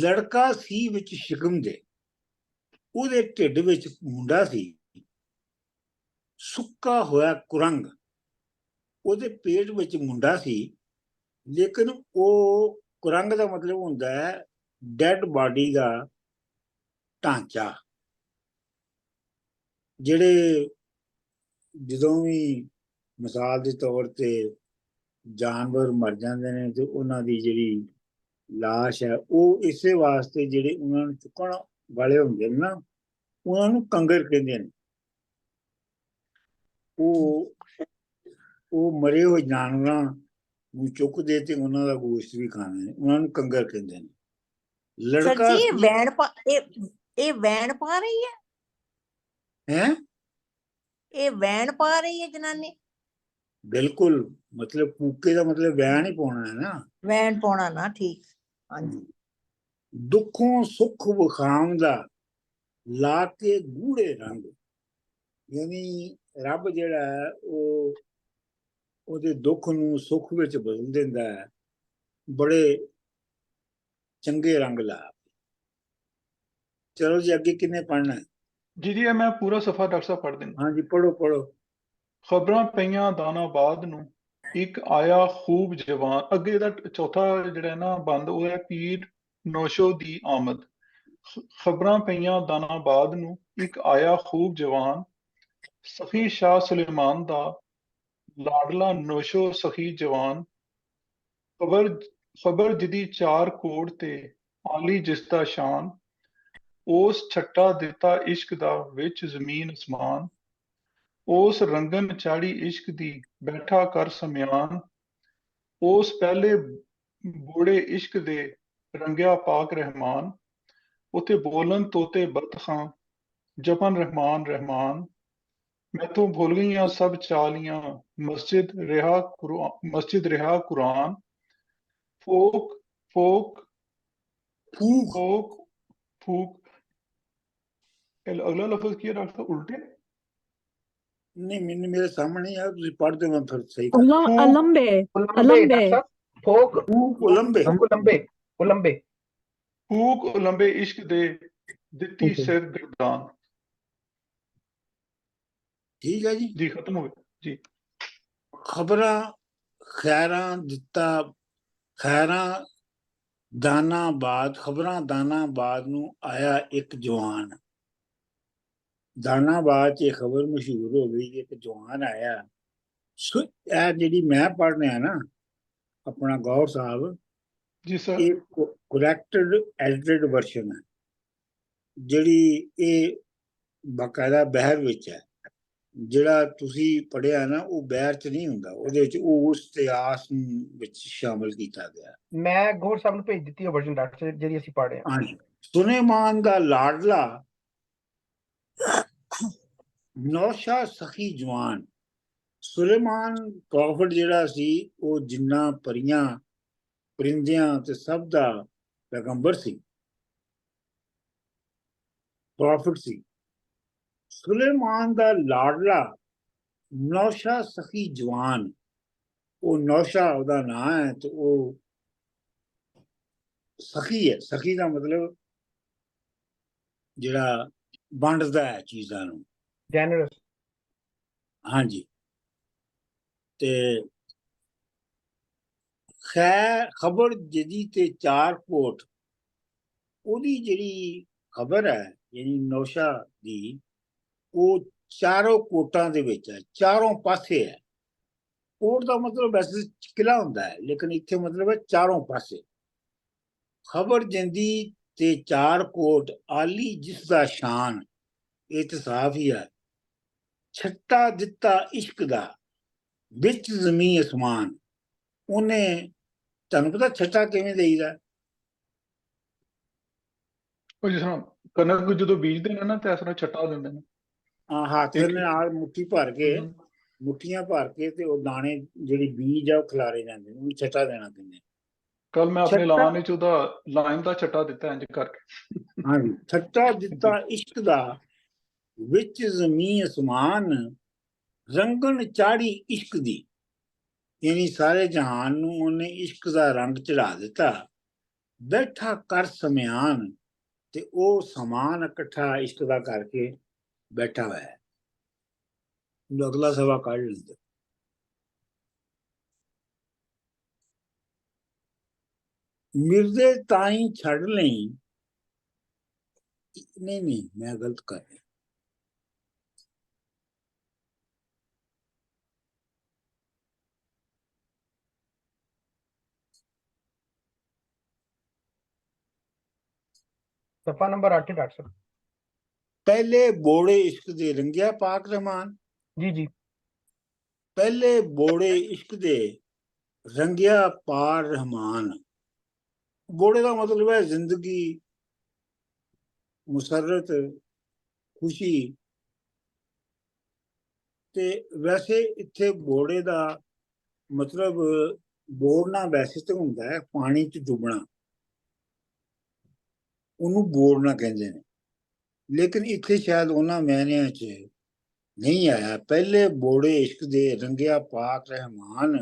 ਲੜਕਾ ਸੀ ਵਿੱਚ ਸ਼ਿਕਮ ਦੇ, ਉਹਦੇ ਢਿੱਡ ਵਿੱਚ ਮੁੰਡਾ ਸੀ, ਸੁੱਕਾ ਹੋਇਆ ਕੁਰੰਗ, ਉਹਦੇ ਪੇਟ ਵਿੱਚ ਮੁੰਡਾ ਸੀ, ਲੇਕਿਨ ਉਹ ਕੁਰੰਗ ਦਾ ਮਤਲਬ ਹੁੰਦਾ ਹੈ ਡੈਡ ਬਾਡੀ ਦਾ ਢਾਂਚਾ। ਜਿਹੜੇ ਜਦੋਂ ਵੀ ਮਿਸਾਲ ਦੇ ਤੌਰ ਤੇ ਜਾਨਵਰ ਮਰ ਜਾਂਦੇ ਨੇ ਤੇ ਉਹਨਾਂ ਦੀ ਜਿਹੜੀ ਲਾਸ਼ ਹੈ ਉਹ ਇਸੇ ਵਾਸਤੇ ਜਿਹੜੇ ਉਹਨਾਂ ਨੂੰ ਚੁੱਕਣ ਵਾਲੇ ਹੁੰਦੇ ਨੇ ਨਾ, ਉਹਨਾਂ ਨੂੰ ਕੰਗਰ ਕਹਿੰਦੇ ਨੇ। ਉਹ ਮਰੇ ਹੋਏ ਜਾਨਵਰਾਂ ਨੂੰ ਚੁੱਕਦੇ ਤੇ ਉਹਨਾਂ ਦਾ ਗੋਸ਼ਤ ਵੀ ਖਾਂਦੇ ਨੇ, ਉਹਨਾਂ ਨੂੰ ਕੰਗਰ ਕਹਿੰਦੇ ਨੇ। ਸਰ ਲੜਕਾ ਜੀ ਸੀ ਇਹ ਵੈਣ ਪਾ ਰਹੀ ਹੈ, ਹੈ, ਇਹ ਵੈਣ ਪਾ ਰਹੀ ਹੈ ਜਨਾਨੀ। ਬਿਲਕੁਲ, ਮਤਲਬ ਕੂਕੇ ਦਾ ਮਤਲਬ ਵੈਣ ਹੀ ਪਾਉਣਾ ਹੈ ਨਾ, ਵੈਣ ਪਾਉਣਾ ਨਾ, ਠੀਕ। ਹਾਂਜੀ। ਦੁੱਖੋਂ ਸੁੱਖ ਵਿਖਾਉਂਦਾ ਲਾ ਕੇ ਗੂੜੇ ਰੰਗ, ਯਾਨੀ ਰੱਬ ਜਿਹੜਾ ਹੈ ਉਹ ਉਹਦੇ ਦੁੱਖ ਨੂੰ ਸੁੱਖ ਵਿੱਚ ਬਦਲ ਦਿੰਦਾ ਹੈ, ਬੜੇ ਚੰਗੇ ਰੰਗ ਲਾ। ਚਲੋ ਜੀ ਅੱਗੇ ਕਿੰਨੇ ਪੜ੍ਹਨਾ ਹੈ? ਜੀ ਇਹ ਮੈਂ ਪੂਰਾ ਸਫਾ ਡਾਕਟਰ ਸਾਹਿਬ ਪੜ੍ਹ ਦਿੰਦਾ। ਹਾਂਜੀ ਪੜ੍ਹੋ ਪੜ੍ਹੋ। ਖਬਰਾਂ ਪਈਆਂ ਦਾਨਾਬਾਦ ਨੂੰ, ਇੱਕ ਆਇਆ ਖੂਬ ਜਵਾਨ। ਅੱਗੇ ਇਹਦਾ ਚੌਥਾ ਜਿਹੜਾ ਨਾ ਬੰਦ ਉਹ ਹੈ ਪੀਰ ਨੌਸ਼ੋ ਦੀ ਆਮਦ। ਖਬਰਾਂ ਪਈਆਂ ਦਾਨਾਬਾਦ ਨੂੰ, ਇੱਕ ਆਇਆ ਖੂਬ ਜਵਾਨ, ਸਖੀ ਸ਼ਾਹ ਸੁਲੇਮਾਨ ਦਾ ਲਾਡਲਾ ਨੌਸ਼ੋ ਸਖੀ ਜਵਾਨ। ਖਬਰ ਜਿਹਦੀ 4 ਕੋੜ ਤੇ ਆਲੀ ਜਿਸਦਾ ਸ਼ਾਨ, ਉਸ ਛੱਟਾ ਦਿੱਤਾ ਇਸ਼ਕ ਦਾ ਵਿੱਚ ਜ਼ਮੀਨ ਅਸਮਾਨ। ਉਸ ਰੰਗਨ ਚਾੜੀ ਇਸ਼ਕ ਦੀ ਬੈਠਾ ਕਰ ਸਮਿਆਨ, ਉਸ ਪਹਿਲੇ ਬੋੜੇ ਇਸ਼ਕ ਦੇ ਰੰਗਿਆ ਪਾਕ ਰਹਿਮਾਨ। ਉਥੇ ਬੋਲਨ ਤੋਤੇ ਬਤਖਾਂ, ਜਪਨ ਰਹਿਮਾਨ ਰਹਿਮਾਨ। ਮੈਥੋਂ ਭੁੱਲ ਗਈਆਂ ਸਭ ਚਾਲੀਆਂ, ਮਸਜਿਦ ਰਿਹਾ ਕੁਰਾਨ। ਫੋਕ ਫੋਕ ਫੂਕ। ਫੋਕ ਫੂਕ। ਅਗਲਾ ਲਫ਼ਜ਼ ਕੀ ਹੈ ਡਾਕਟਰ ਸਾਹਿਬ? ਉਲਟੇ ਨਹੀਂ, ਮੈਨੂੰ ਮੇਰੇ ਸਾਹਮਣੇ ਆ, ਤੁਸੀਂ ਪੜ੍ਹਦੇ ਹੋ, ਮੈਂ ਫਿਰ ਸਹੀ ਕਰ। ਉਲੰਬੇ ਡਾਕਟਰ ਸਾਹਿਬ, ਫੋਕ ਫੂਕ ਉਲੰਬੇ। ਉਲੰਬੇ ਫੂਕ ਉਲੰਬੇ ਇਸ਼ਕ ਦੇ ਦਿੱਤੀ ਸਿਰ ਗਰਦਾਨ। ਠੀਕ ਹੈ ਜੀ। ਜੀ ਖਤਮ ਹੋ ਗਿਆ ਜੀ। ਖਬਰਾਂ ਖੈਰਾਂ ਦਿੱਤਾ, ਖੈਰਾਂ ਦਾਨਾਬਾਦ, ਖਬਰਾਂ ਦਾਨਾਬਾਦ ਨੂੰ ਆਇਆ ਇੱਕ ਜਵਾਨ। ਦਾਨਾਬਾਦ 'ਚ ਇਹ ਖਬਰ ਮਸ਼ਹੂਰ ਹੋ ਗਈ ਕਿ ਇੱਕ ਜਵਾਨ ਆਇਆ। ਇਹ ਜਿਹੜੀ ਮੈਂ ਪੜ੍ਹ ਰਿਹਾ ਨਾ ਆਪਣਾ ਗੌਰ ਸਾਹਿਬ, ਜੀ ਸਰ। ਇਹ ਕਰੈਕਟਡ ਐਡਿਟਡ ਵਰਸ਼ਨ ਹੈ, ਜਿਹੜੀ ਇਹ ਬਾਕਾਇਦਾ ਬਹਿਰ ਵਿੱਚ ਹੈ। ਜਿਹੜਾ ਤੁਸੀਂ ਪੜ੍ਹਿਆ ਨਾ ਉਹ ਬਹਿਰ 'ਚ ਨਹੀਂ ਹੁੰਦਾ, ਉਹਦੇ ਵਿੱਚ ਉਹ ਉਸ ਇਤਿਹਾਸ ਵਿੱਚ ਸ਼ਾਮਲ ਕੀਤਾ ਗਿਆ। ਮੈਂ ਗੌਰ ਸਾਹਿਬ ਨੂੰ ਭੇਜ ਦਿੱਤੀ ਹੈ ਵਰਜਨ ਡਾਕਟਰ ਸਾਹਿਬ ਜਿਹੜੀ ਅਸੀਂ ਪੜ੍ਹ ਰਹੇ ਹਾਂ। ਹਾਂਜੀ। ਸੁਲੇਮਾਨ ਦਾ ਲਾਡਲਾ ਨੌਸ਼ਾ ਸਖੀ ਜਵਾਨ। ਸੁਲੇਮਾਨ ਪ੍ਰੋਫਟ ਜਿਹੜਾ ਸੀ ਉਹ ਜਿੰਨਾ ਪਰੀਆਂ ਪਰਿੰਦਿਆਂ ਤੇ ਸਭ ਦਾ ਪੈਗੰਬਰ ਸੀ, ਪ੍ਰੋਫਟ ਸੀ। ਸੁਲੇਮਾਨ ਦਾ ਲਾਡਲਾ ਨੌਸ਼ਾ ਸਖੀ ਜਵਾਨ, ਉਹ ਨੌਸ਼ਾ ਉਹਦਾ ਨਾਂ ਹੈ ਤੇ ਉਹ ਸਖੀ ਹੈ। ਸਖੀ ਦਾ ਮਤਲਬ ਜਿਹੜਾ ਵੰਡਦਾ ਹੈ ਚੀਜ਼ਾਂ ਨੂੰ, ਜੈਨਰਸ। ਹਾਂਜੀ। ਤੇ ਖਬਰ ਜਿਹਦੀ ਤੇ 4 ਕੋਟ, ਉਹਦੀ ਜਿਹੜੀ ਖਬਰ ਹੈ ਯਾਨੀ ਨੌਸ਼ਾ ਦੀ, ਉਹ 4 ਕੋਟਾਂ ਦੇ ਵਿੱਚ ਹੈ, ਚਾਰੋਂ ਪਾਸੇ ਹੈ। ਕੋਟ ਦਾ ਮਤਲਬ ਵੈਸੇ ਕਿਲਾ ਹੁੰਦਾ ਹੈ, ਲੇਕਿਨ ਇੱਥੇ ਮਤਲਬ ਹੈ ਚਾਰੋਂ ਪਾਸੇ। ਖਬਰ ਜਿੰਦੀ ਤੇ ਚਾਰ ਕੋਟ ਆਲੀ ਜਿਸ ਦਾ ਸ਼ਾਨ, ਇਹ ਤਾਂ ਸਾਫ਼ ਹੀ ਹੈ। ਛੱਟਾ ਦਿੱਤਾ ਇਸ਼ਕ ਦਾ ਵਿੱਚ ਜ਼ਮੀਨ ਅਸਮਾਨ, ਉਹਨੇ, ਤੁਹਾਨੂੰ ਪਤਾ ਛੱਟਾ ਕਿਵੇਂ ਦੇਈਦਾ? ਉਹ ਜਿਸ ਤਰ੍ਹਾਂ ਕਣਕ ਜਦੋਂ ਬੀਜਦੇ ਨੇ ਨਾ ਤੇ ਇਸ ਤਰ੍ਹਾਂ ਛੱਟਾ ਦਿੰਦੇ ਨੇ। ਹੱਥ ਦੇ ਇੱਕ ਨਾਲ ਮੁੱਠੀ ਭਰ ਕੇ, ਮੁੱਠੀਆਂ ਭਰ ਕੇ ਤੇ ਉਹ ਦਾਣੇ ਜਿਹੜੀ ਬੀਜ ਆ ਉਹ ਖਿਲਾਰੇ ਜਾਂਦੇ ਨੇ, ਉਹਨੂੰ ਛੱਟਾ ਦੇਣਾ ਕਹਿੰਦੇ। ਕੱਲ ਮੈਂ ਆਪਣੇ ਛੱਟਾ, ਲਾਣ ਵਿੱਚ ਉਹਦਾ ਲਾਈਨ ਦਾ ਛੱਟਾ ਦਿੱਤਾ ਇੰਜ ਕਰਕੇ। ਹਾਂਜੀ, ਛੱਟਾ ਦਿੱਤਾ ਇਸ਼ਕ ਦਾ ਵਿੱਚ ਜ਼ਮੀਨ ਅਸਮਾਨ, ਰੰਗਣ ਚਾੜੀ ਇਸ਼ਕ ਦੀ, ਯਾਨੀ ਸਾਰੇ ਜਹਾਨ ਨੂੰ ਉਹਨੇ ਇਸ਼ਕ ਦਾ ਰੰਗ ਚੜਾ ਦਿੱਤਾ। ਬੈਠਾ ਕਰ ਸਮਿਆਨ, ਤੇ ਉਹ ਸਮਾਨ ਇਕੱਠਾ ਇਸ਼ਕ ਦਾ ਕਰਕੇ ਬੈਠਾ ਹੋਇਆ ਹੈ। ਅਗਲਾ ਸਵਾ ਕੱਢ ਲੈਂਦੇ। ਮਿਰਜ਼ੇ ਤਾਈਂ ਛੱਡ ਲਈ, ਨਹੀਂ ਮੈਂ ਗਲਤ ਕਰ ਰਿਹਾ। सफा नंबर 8 डॉक्टर साहब। पहले बोड़े इश्क दे रंगिया पाक रहमान। जी जी। पहले बोड़े इश्क दे रंगिया पार रहमान। बोड़े का मतलब है जिंदगी, मुसरत, खुशी। ते वैसे इत्थे बोड़े का मतलब बोड़ना वैसे तो होंदा है पानी च डुबना, ਉਹਨੂੰ ਬੋੜਨਾ ਕਹਿੰਦੇ ਨੇ, ਲੇਕਿਨ ਇੱਥੇ ਸ਼ਾਇਦ ਉਹਨਾਂ ਮਾਇਨਿਆਂ 'ਚ ਨਹੀਂ ਆਇਆ। ਪਹਿਲੇ ਬੋੜੇ ਇਸ਼ਕ ਦੇ ਰੰਗਿਆ ਪਾਕ ਰਹਿਮਾਨ।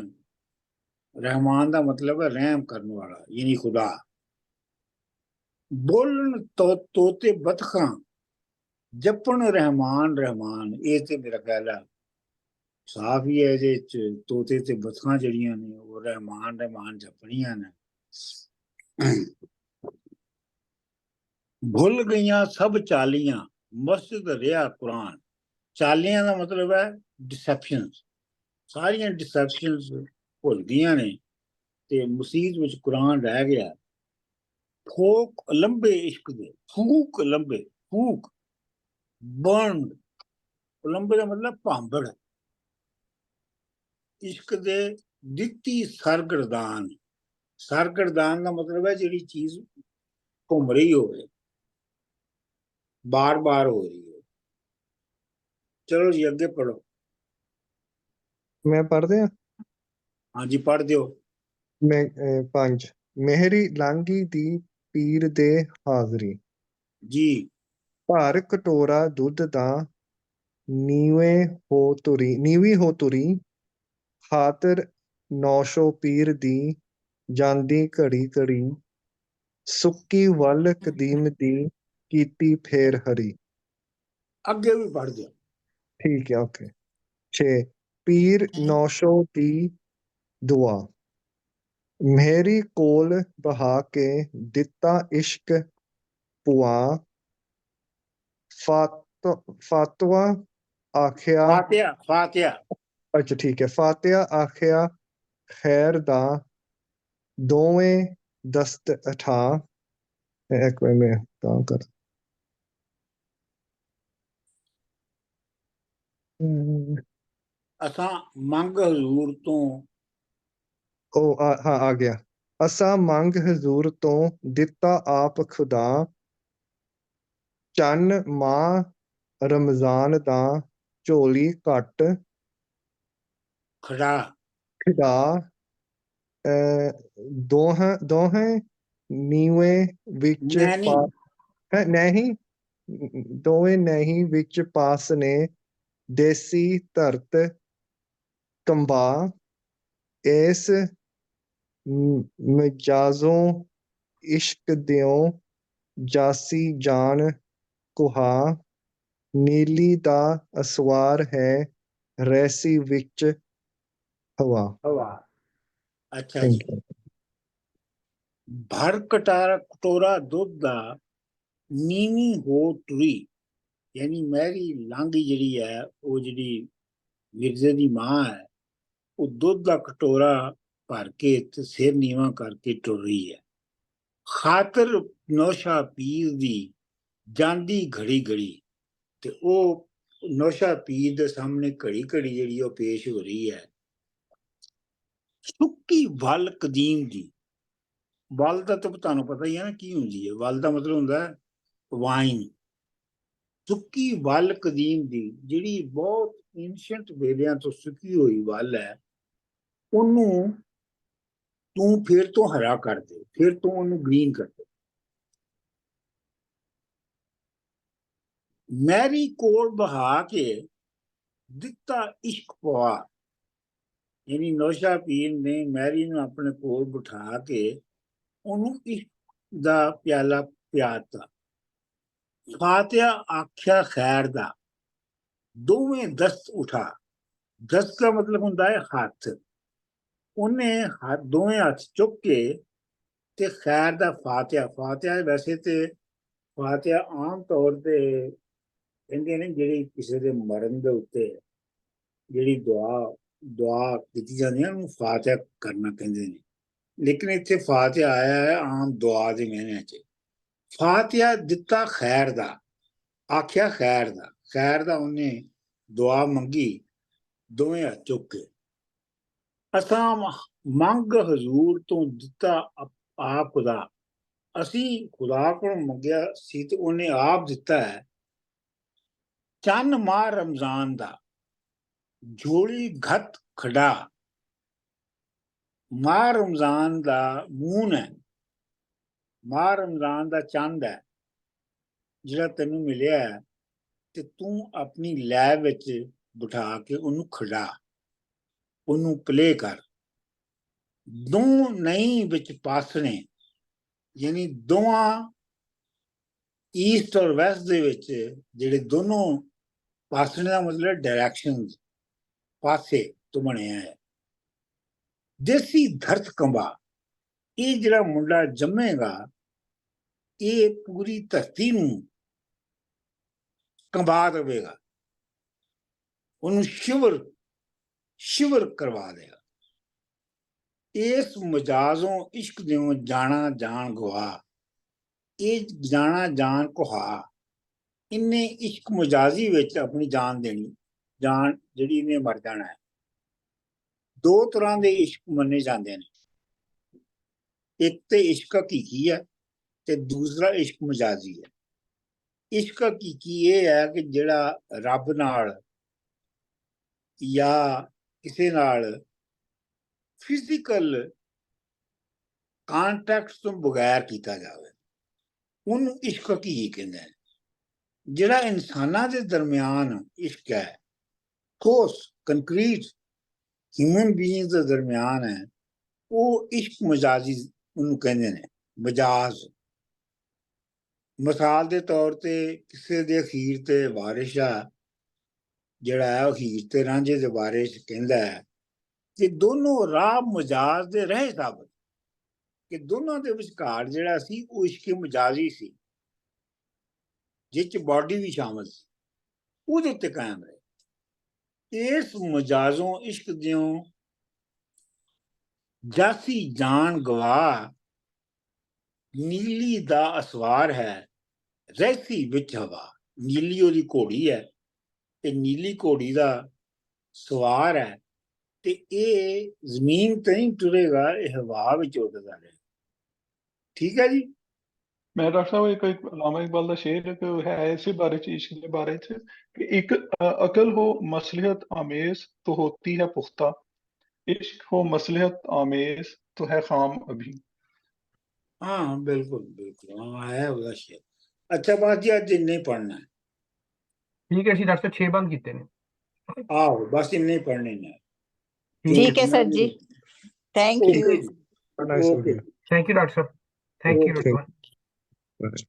ਰਹਿਮਾਨ ਦਾ ਮਤਲਬ ਹੈ ਰਹਿਮ ਕਰਨ ਵਾਲਾ, ਯਾਨੀ ਖੁਦਾ। ਬੋਲਣ ਤੋਤੇ ਬਤਖਾਂ, ਜਪਣ ਰਹਿਮਾਨ ਰਹਿਮਾਨ। ਇਹ ਤੇ ਮੇਰਾ ਖਿਆਲ ਹੈ ਸਾਫ ਹੀ ਹੈ, ਇਹਦੇ 'ਚ ਤੋਤੇ ਤੇ ਬਤਖਾਂ ਜਿਹੜੀਆਂ ਨੇ ਉਹ ਰਹਿਮਾਨ ਰਹਿਮਾਨ ਜਪਣੀਆਂ ਨੇ। ਭੁੱਲ ਗਈਆਂ ਸਭ ਚਾਲੀਆਂ, ਮਸਜਿਦ ਰਿਹਾ ਕੁਰਾਨ। ਚਾਲੀਆਂ ਦਾ ਮਤਲਬ ਹੈ ਡਿਸੈਪਸ਼ਨ, ਸਾਰੀਆਂ ਡਿਸੈਪਸ਼ਨਸ ਭੁੱਲ ਗਈਆਂ ਨੇ ਤੇ ਮਸਜਿਦ ਵਿੱਚ ਕੁਰਾਨ ਰਹਿ ਗਿਆ। ਫੂਕ ਲੰਬੇ ਇਸ਼ਕ ਦੇ, ਫੂਕ ਲੰਬੇ, ਫੂਕ ਬਰਨ, ਲੰਬੇ ਦਾ ਮਤਲਬ ਭਾਂਬੜ। ਇਸ਼ਕ ਦੇ ਦਿੱਤੀ ਸਰਗਰਦਾਨ, ਸਰਗਰਦਾਨ ਦਾ ਮਤਲਬ ਹੈ ਜਿਹੜੀ ਚੀਜ਼ ਘੁੰਮ ਰਹੀ ਹੋਵੇ, बार बार हो रही है। चलो जी अगे पढ़ो। मैं पढ़ दिया। हाँ जी पढ़ दियो। मैं 5 मेहरी लांगी दी पीर दे हाजरी। जी। भर कटोरा दुध दा नीवी हो तुरी, खातर 900 पीर दी ਜਾਂਦੀ ਘੜੀ ਘੜੀ, ਸੁੱਕੀ ਵੱਲ ਕਦੀਮ ਦੀ ਕੀਤੀ ਫੇਰ ਹਰੀ। ਅੱਗੇ ਵੀ ਪੜ੍ਹ ਦਿਓ। ਠੀਕ ਹੈ, ਓਕੇ। 6 ਪੀਰ 900 ਦੀ ਦੁਆ, ਮੇਰੀ ਕੋਲ ਬਹਾ ਕੇ ਦਿੱਤਾ ਇਸ਼ਕ ਪੁਆ, ਫਾਤਵਾ ਆਖਿਆ। ਫਾਤਿਹਾ, ਫਾਤਿਹਾ। ਅੱਛਾ ਠੀਕ ਹੈ, ਫਾਤਿਹਾ ਆਖਿਆ ਖੈਰ ਦਾ, ਦੋਵੇਂ ਦਸਤ ਅਠਾ। ਇੱਕ ਮਿੰਟ ਮੈਂ ਤਾਂ ਕਰ ਅਸਾਂ ਮੰਗ ਹਜ਼ੂਰ ਤੋਂ, ਉਹ ਹਾਂ ਆ ਗਿਆ। ਅਸਾਂ ਮੰਗ ਹਜ਼ੂਰ ਤੋਂ ਦਿੱਤਾ ਆਪ ਖੁਦਾ, ਚੰਨ ਮਾਹ ਰਮਜ਼ਾਨ ਦਾ ਝੋਲੀ ਘੱਟ ਖੜਾ ਖਿਡਾ, ਦੋਹੇ ਨੀਵੇਂ ਵਿੱਚ ਪਾ ਨਹੀਂ, ਦੋਵੇਂ ਨਹੀਂ ਵਿੱਚ ਪਾਸ ਨੇ, ਦੇਸੀ ਧਰਤ ਕੰਬਾ, ਇਸ ਮਿਜਾਜ਼ੋਂ ਇਸ਼ਕ ਦਿਓ ਜਾਸੀ ਜਾਨ ਕੁਹਾ, ਨੀਲੀ ਦਾ ਅਸਵਾਰ ਹੈ ਰੈਸੀ ਵਿੱਚ ਹਵਾ। ਹਵਾ। ਅੱਛਾ ਜੀ। ਭਰ ਕਟੋਰਾ ਦੁੱਧ ਦਾ ਨੀਵੀਂ ਹੋ ਤੁਰੀ, ਯਾਨੀ ਮਹਿਰੀ ਲਾਂਘੀ ਜਿਹੜੀ ਹੈ ਉਹ ਜਿਹੜੀ ਮਿਰਜ਼ੇ ਦੀ ਮਾਂ ਹੈ, ਉਹ ਦੁੱਧ ਦਾ ਕਟੋਰਾ ਭਰ ਕੇ ਤੇ ਸਿਰ ਨੀਵਾਂ ਕਰਕੇ ਟੁਰ ਰਹੀ ਹੈ। ਖਾਤਰ ਨੌਸ਼ਾ ਪੀਰ ਦੀ ਜਾਂਦੀ ਘੜੀ ਘੜੀ, ਤੇ ਉਹ ਨੌਸ਼ਾ ਪੀਰ ਦੇ ਸਾਹਮਣੇ ਘੜੀ ਘੜੀ ਜਿਹੜੀ ਉਹ ਪੇਸ਼ ਹੋ ਰਹੀ ਹੈ। ਸੁੱਕੀ ਵੱਲ ਕਦੀਮ ਦੀ, ਵੱਲ ਦਾ ਤਾਂ ਤੁਹਾਨੂੰ ਪਤਾ ਹੀ ਹੈ ਨਾ ਕੀ ਹੁੰਦੀ ਹੈ। ਵੱਲ ਦਾ ਮਤਲਬ ਹੁੰਦਾ ਹੈ ਵਾਈਨ। ਸੁੱਕੀ ਵੱਲ ਕਦੀਮ ਦੀ, ਜਿਹੜੀ ਬਹੁਤ ਐਂਸ਼ੀਅੰਟ ਵੇਲਿਆਂ ਤੋਂ ਸੁੱਕੀ ਹੋਈ ਵੱਲ ਹੈ, ਉਹਨੂੰ ਤੂੰ ਫਿਰ ਤੋਂ ਹਰਾ ਕਰ ਦੇ, ਫਿਰ ਤੋਂ ਉਹਨੂੰ ਗ੍ਰੀਨ ਕਰ ਦੇ। ਮੈਰੀ ਕੋਲ ਬਹਾ ਕੇ ਦਿੱਤਾ ਇਸ਼ਕ ਪਵਾ, ਯਾਨੀ ਨੌਸ਼ਾ ਪੀਰ ਨੇ ਮੈਰੀ ਨੂੰ ਆਪਣੇ ਕੋਲ ਬਿਠਾ ਕੇ ਉਹਨੂੰ ਇਸ਼ਕ ਦਾ ਪਿਆਲਾ ਪਿਆਤਾ। ਫਾਤਿਆ ਆਖਿਆ ਖੈਰ ਦਾ, ਦੋਵੇਂ ਦਸਤ ਉਠਾ। ਦਸਤ ਦਾ ਮਤਲਬ ਹੁੰਦਾ ਹੈ ਹੱਥ। ਉਹਨੇ ਦੋਵੇਂ ਹੱਥ ਚੁੱਕ ਕੇ ਤੇ ਖੈਰ ਦਾ ਫਾਤਿਆ, ਫਾਤਿਆ ਵੈਸੇ ਤੇ ਫਾਤਿਆ ਆਮ ਤੌਰ ਤੇ ਕਹਿੰਦੇ ਨੇ ਜਿਹੜੀ ਕਿਸੇ ਦੇ ਮਰਨ ਦੇ ਉੱਤੇ ਜਿਹੜੀ ਦੁਆ ਕੀਤੀ ਜਾਂਦੀ ਹੈ ਉਹਨੂੰ ਫਾਤਿਆ ਕਰਨਾ ਕਹਿੰਦੇ ਨੇ। ਲੇਕਿਨ ਇੱਥੇ ਫਾਤਿਆ ਆਇਆ ਹੈ ਆਮ ਦੁਆ ਦੇ ਮਾਇਨੇ 'ਚ। ਫਾਤਿਆ ਦਿੱਤਾ ਖੈਰ ਦਾ, ਆਖਿਆ ਖੈਰ ਦਾ, ਖੈਰ ਦਾ ਉਹਨੇ ਦੁਆ ਮੰਗੀ ਦੋਵੇਂ ਹੱਥ ਚੁੱਕ ਕੇ। ਅਸਾਂ ਮੰਗ ਹਜ਼ੂਰ ਤੋਂ ਦਿੱਤਾ ਆਪ ਖੁਦਾ, ਅਸੀਂ ਖੁਦਾ ਕੋਲ ਮੰਗਿਆ ਸੀ ਤੇ ਉਹਨੇ ਆਪ ਦਿੱਤਾ ਹੈ। ਚੰਨ ਮਾਹ ਰਮਜ਼ਾਨ ਦਾ, ਝੋਲੀ ਘਤ ਖੜਾ। ਮਾਹ ਰਮਜ਼ਾਨ ਦਾ ਮੂਨ ਹੈ, ਮਾਹ ਰਮਜ਼ਾਨ ਦਾ ਚੰਦ ਹੈ ਜਿਹੜਾ ਤੈਨੂੰ ਮਿਲਿਆ ਹੈ, ਤੇ ਤੂੰ ਆਪਣੀ ਲੈ ਵਿੱਚ ਬਿਠਾ ਕੇ ਉਹਨੂੰ ਖੜਾ, ਉਹਨੂੰ ਪਲੇ ਕਰ। ਦੋ ਨਹੀਂ ਵਿੱਚ ਪਾਸਣੇ, ਯਾਨੀ ਦੋਵਾਂ ਈਸਟ ਔਰ ਵੈਸਟ ਦੇ ਵਿੱਚ ਜਿਹੜੇ ਦੋਨੋਂ ਪਾਸਣੇ ਦਾ ਮਤਲਬ ਡਾਇਰੈਕਸ਼ਨ, ਪਾਸੇ ਤੋਂ ਬਣਿਆ ਹੈ। ਦੇਸੀ ਧਰਤ ਕੰਬਾ, ਇਹ ਜਿਹੜਾ ਮੁੰਡਾ ਜੰਮੇਗਾ ਇਹ ਪੂਰੀ ਧਰਤੀ ਨੂੰ ਕੰਬਾ ਦੇਵੇਗਾ, ਉਹਨੂੰ ਸ਼ਿਵਰ ਕਰਵਾ ਦੇਗਾ। ਇਸ ਮਜਾਜ਼ੋਂ ਇਸ਼ਕ ਦਿਓ ਜਾਣਾ ਜਾਣ ਗਵਾ, ਇਹ ਜਾਣਾ ਜਾਣ ਕੁਹਾ। ਇਹਨੇ ਇਸ਼ਕ ਮਜਾਜ਼ੀ ਵਿੱਚ ਆਪਣੀ ਜਾਨ ਦੇਣੀ, ਜਾਨ ਜਿਹੜੀ ਇਹਨੇ ਮਰ ਜਾਣਾ ਹੈ। ਦੋ ਤਰ੍ਹਾਂ ਦੇ ਇਸ਼ਕ ਮੰਨੇ ਜਾਂਦੇ ਨੇ, ਇੱਕ ਤੇ ਇਸ਼ਕ ਹਕੀਕੀ ਹੈ ਤੇ ਦੂਸਰਾ ਇਸ਼ਕ ਮਜਾਜ਼ੀ ਹੈ। ਇਸ਼ਕ ਹਕੀਕੀ ਇਹ ਹੈ ਕਿ ਜਿਹੜਾ ਰੱਬ ਨਾਲ ਜਾਂ ਕਿਸੇ ਨਾਲ ਫਿਜ਼ੀਕਲ ਕਾਂਟੈਕਟ ਤੋਂ ਬਗੈਰ ਕੀਤਾ ਜਾਵੇ, ਉਹਨੂੰ ਇਸ਼ਕ ਹਕੀਕੀ ਕਹਿੰਦੇ ਨੇ। ਜਿਹੜਾ ਇਨਸਾਨਾਂ ਦੇ ਦਰਮਿਆਨ ਇਸ਼ਕ ਹੈ, ਠੋਸ ਕੰਕਰੀਟ ਹਿਊਮਨ ਬੀਇੰਗਸ ਦੇ ਦਰਮਿਆਨ ਹੈ, ਉਹ ਇਸ਼ਕ ਮਜਾਜ਼ੀ ਉਹਨੂੰ ਕਹਿੰਦੇ ਨੇ, ਮਜਾਜ਼। ਮਿਸਾਲ ਦੇ ਤੌਰ ਤੇ ਕਿਸੇ ਦੇ ਅਖੀਰ ਤੇ ਵਾਰਿਸ਼ ਆ ਜਿਹੜਾ ਹੈ ਉਹ ਹੀਰ ਤੇ ਰਾਂਝੇ ਦੇ ਬਾਰੇ ਚ ਕਹਿੰਦਾ ਹੈ ਕਿ ਦੋਨੋਂ ਰਾਹ ਮਜਾਜ਼ ਦੇ ਰਹੇ ਸਾਬਤ, ਕਿ ਦੋਨਾਂ ਦੇ ਵਿਚਕਾਰ ਜਿਹੜਾ ਸੀ ਉਹ ਇਸ਼ਕ ਮਜਾਜ਼ੀ ਸੀ, ਜਿਸ ਚ ਬਾਡੀ ਵੀ ਸ਼ਾਮਲ ਸੀ, ਉਹਦੇ ਉੱਤੇ ਕਾਇਮ ਰਹੇ। ਇਸ ਮਜਾਜ਼ੋਂ ਇਸ਼ਕ ਦਿਓ ਜਾਸੀ ਜਾਨ ਗਵਾ, ਨੀਲੀ ਦਾ ਅਸਵਾਰ ਹੈ ਰਹਿਸੀ ਵਿੱਚ ਹਵਾ। ਨੀਲੀ ਉਹਦੀ ਘੋੜੀ ਹੈ ਤੇ ਨੀਲੀ ਘੋੜੀ ਦਾ ਸਵਾਰ ਹੈ, ਤੇ ਇਹ ਜ਼ਮੀਨ ਤੇ ਨਹੀਂ ਟੁਰੇਗਾ, ਇਹ ਹਵਾ ਵਿੱਚ ਉੱਡਦਾ ਰਹੇ। ਠੀਕ ਹੈ ਜੀ। ਮੈਂ ਡਾਕਟਰ ਸਾਹਿਬ ਇੱਕ ਅਲਾਮਾ ਇਕਬਾਲ ਦਾ ਸ਼ੇਰ ਹੈ ਇਸੇ ਬਾਰੇ ਚ, इश्क के बारे च कि एक अकल हो मसलहत आमेज तो होती है पुख्ता, इश्क हो मसलहत आमेज तो है खाम अभी। हाँ बिल्कुल बिल्कुल, हाँ है ਉਹਦਾ ਸ਼ੇਰ। ਅੱਛਾ ਬਾਤ ਜੀ ਅੱਜ ਇੰਨੇ ਪੜ੍ਹਨਾ ਹੈ। ਠੀਕ ਹੈ ਜੀ ਡਾਕਟਰ ਸਾਹਿਬ 6 ਬੰਦ ਕੀਤੇ ਨੇ। ਆਹੋ ਬਸ ਇੰਨੇ ਪੜ੍ਹਨੇ ਨੇ। ਠੀਕ ਹੈ sir ji, thank okay you. ਜੀ, Nice okay video. Thank you doctor ਸਾਹਿਬ, thank you Okay. everyone। Right.